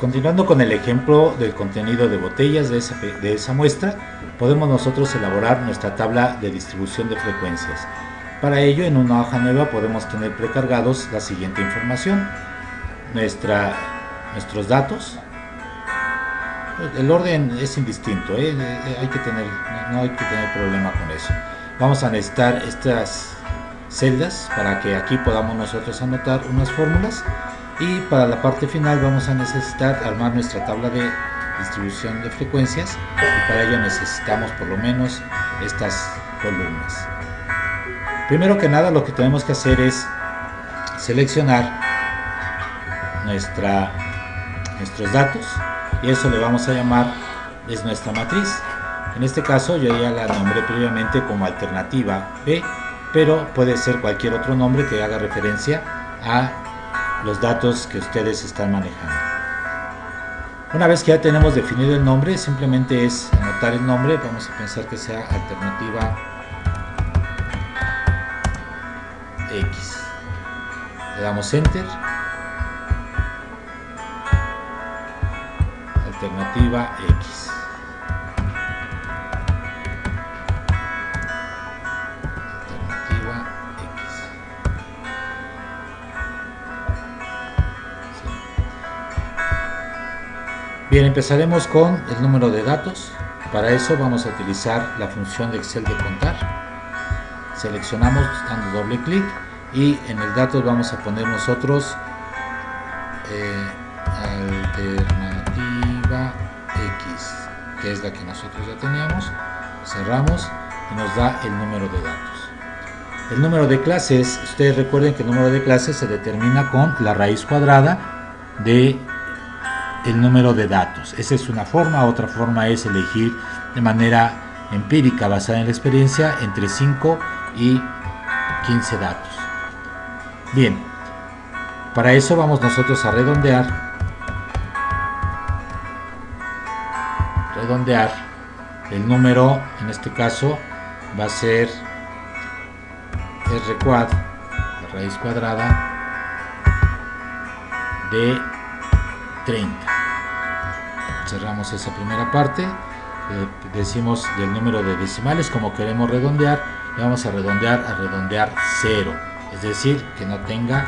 Continuando con el ejemplo del contenido de botellas de esa muestra, podemos nosotros elaborar nuestra tabla de distribución de frecuencias. Para ello, en una hoja nueva podemos tener precargados la siguiente información: nuestros datos. El orden es indistinto, no hay que tener problema con eso. Vamos a necesitar estas celdas para que aquí podamos nosotros anotar unas fórmulas, y para la parte final vamos a necesitar armar nuestra tabla de distribución de frecuencias, y para ello necesitamos por lo menos estas columnas. Primero que nada, lo que tenemos que hacer es seleccionar nuestros datos, y eso le vamos a llamar, es nuestra matriz. En este caso yo ya la nombré previamente como alternativa B, pero puede ser cualquier otro nombre que haga referencia a los datos que ustedes están manejando. Una vez que ya tenemos definido el nombre, simplemente es anotar el nombre. Vamos a pensar que sea alternativa X. Le damos Enter. Alternativa X. Alternativa X. Sí. Bien, empezaremos con el número de datos. Para eso vamos a utilizar la función de Excel de contar. Seleccionamos dando doble clic, y en el datos vamos a poner nosotros alternativa X, que es la que nosotros ya teníamos. Cerramos y nos da el número de datos. El número de clases, ustedes recuerden que el número de clases se determina con la raíz cuadrada de el número de datos. Esa es una forma. Otra forma es elegir de manera empírica, basada en la experiencia, entre 5 y 15 datos. Bien, para eso vamos nosotros a redondear el número. En este caso va a ser r cuadrado, la raíz cuadrada de 30. Cerramos esa primera parte. Decimos del número de decimales, como queremos redondear, le vamos a redondear 0, es decir, que no tenga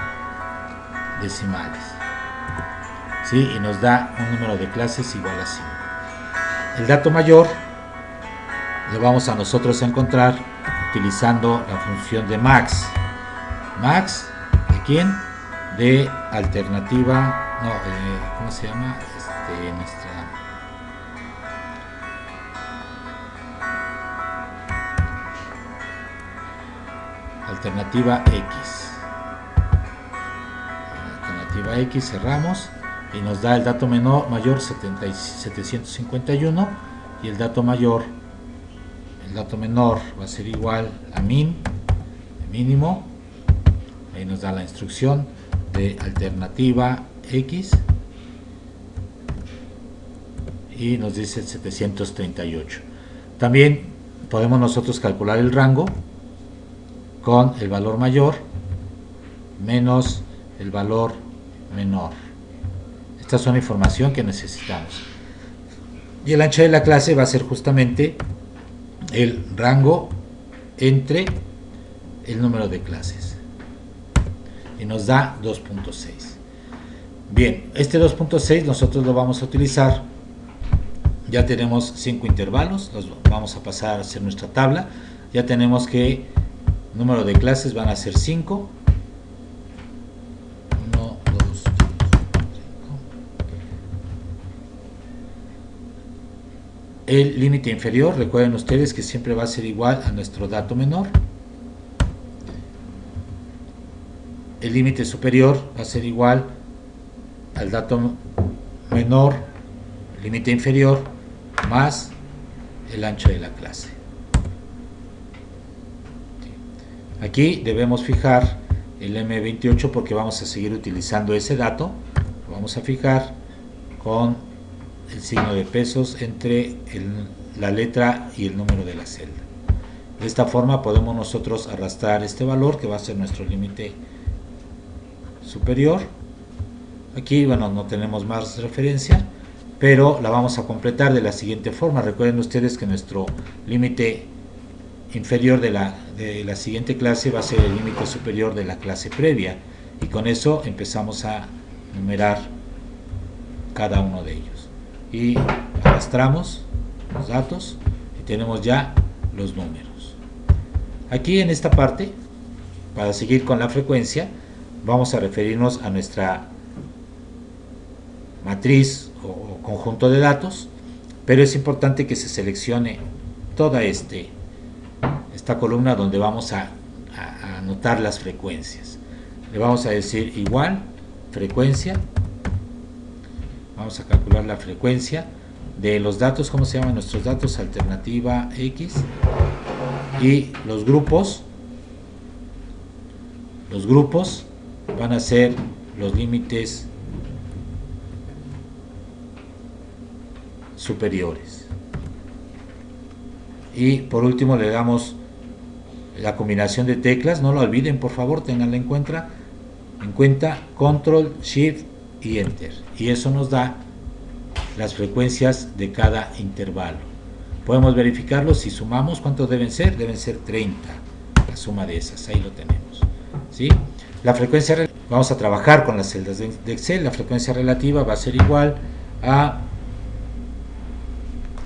decimales, ¿sí? Y nos da un número de clases igual a 5. El dato mayor lo vamos a nosotros a encontrar utilizando la función de max. Max, ¿de quién? De alternativa, no, ¿cómo se llama? Nuestra alternativa X. Alternativa X, cerramos y nos da el dato mayor 751, y el dato menor va a ser igual a mínimo. Ahí nos da la instrucción de alternativa X y nos dice 738. También podemos nosotros calcular el rango con el valor mayor menos el valor menor. Esta es una información que necesitamos. Y el ancho de la clase va a ser justamente el rango entre el número de clases. Y nos da 2.6. Bien, este 2.6 nosotros lo vamos a utilizar. Ya tenemos 5 intervalos, los vamos a pasar a hacer nuestra tabla. Ya tenemos que número de clases van a ser 5. 1, 2, 3, 4, 5. El límite inferior, recuerden ustedes que siempre va a ser igual a nuestro dato menor. El límite superior va a ser igual al dato menor, el límite inferior, más el ancho de la clase. Aquí debemos fijar el M28 porque vamos a seguir utilizando ese dato. Lo vamos a fijar con el signo de pesos entre la letra y el número de la celda. De esta forma podemos nosotros arrastrar este valor, que va a ser nuestro límite superior, Aquí, bueno, no tenemos más referencia, pero la vamos a completar de la siguiente forma. Recuerden ustedes que nuestro límite inferior de la siguiente clase va a ser el límite superior de la clase previa, y con eso empezamos a numerar cada uno de ellos. Y arrastramos los datos y tenemos ya los números. Aquí en esta parte, para seguir con la frecuencia, vamos a referirnos a nuestra matriz o conjunto de datos, pero es importante que se seleccione toda esta columna donde vamos a anotar las frecuencias. Le vamos a decir igual frecuencia, vamos a calcular la frecuencia de los datos. ¿Cómo se llaman nuestros datos? Alternativa X. Y los grupos van a ser los límites superiores. Y por último le damos la combinación de teclas. No lo olviden, por favor, tenganla en cuenta Control, Shift y Enter, y eso nos da las frecuencias de cada intervalo. Podemos verificarlo si sumamos. ¿Cuántos deben ser? Deben ser 30, la suma de esas. Ahí lo tenemos, ¿sí? La frecuencia, vamos a trabajar con las celdas de Excel. La frecuencia relativa va a ser igual a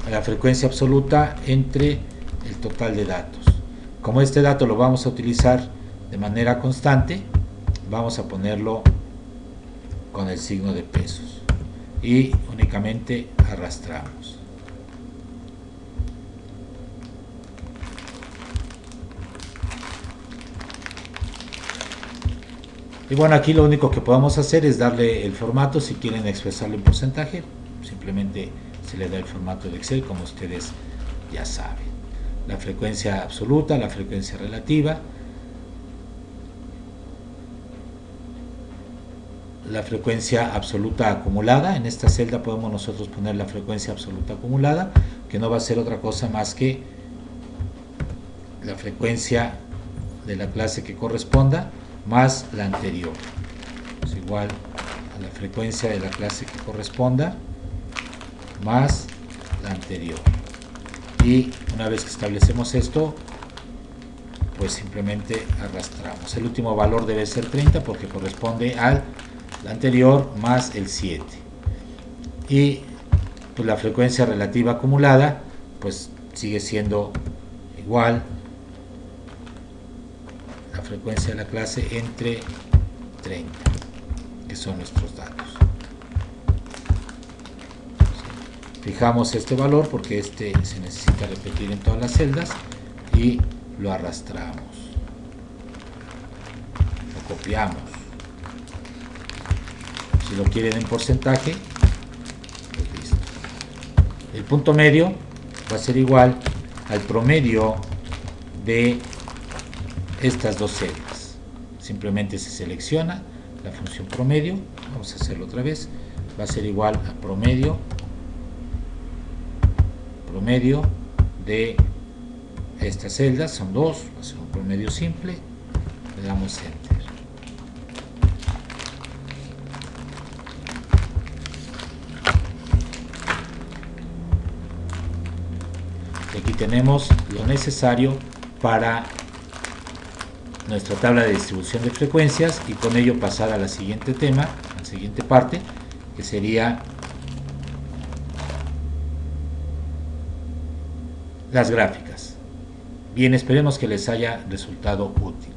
la frecuencia absoluta entre el total de datos. Como este dato lo vamos a utilizar de manera constante, vamos a ponerlo con el signo de pesos y únicamente arrastramos. Y bueno, aquí lo único que podemos hacer es darle el formato. Si quieren expresarlo en porcentaje, simplemente se le da el formato de Excel, como ustedes ya saben. La frecuencia absoluta, la frecuencia relativa, la frecuencia absoluta acumulada. En esta celda podemos nosotros poner la frecuencia absoluta acumulada, que no va a ser otra cosa más que la frecuencia de la clase que corresponda más la anterior. Es igual a la frecuencia de la clase que corresponda más la anterior. Y una vez que establecemos esto, pues simplemente arrastramos. El último valor debe ser 30 porque corresponde al anterior más el 7. Y pues la frecuencia relativa acumulada pues sigue siendo igual la frecuencia de la clase entre 30, que son nuestros datos. Fijamos este valor porque este se necesita repetir en todas las celdas y lo arrastramos, lo copiamos. Si lo quieren en porcentaje, pues listo. El punto medio va a ser igual al promedio de estas dos celdas. Simplemente se selecciona la función promedio. Vamos a hacerlo otra vez. Va a ser igual a promedio de estas celdas. Son dos, va a ser un promedio simple. Le damos Enter. Y aquí tenemos lo necesario para nuestra tabla de distribución de frecuencias, y con ello pasar a la siguiente parte, que sería las gráficas. Bien, esperemos que les haya resultado útil.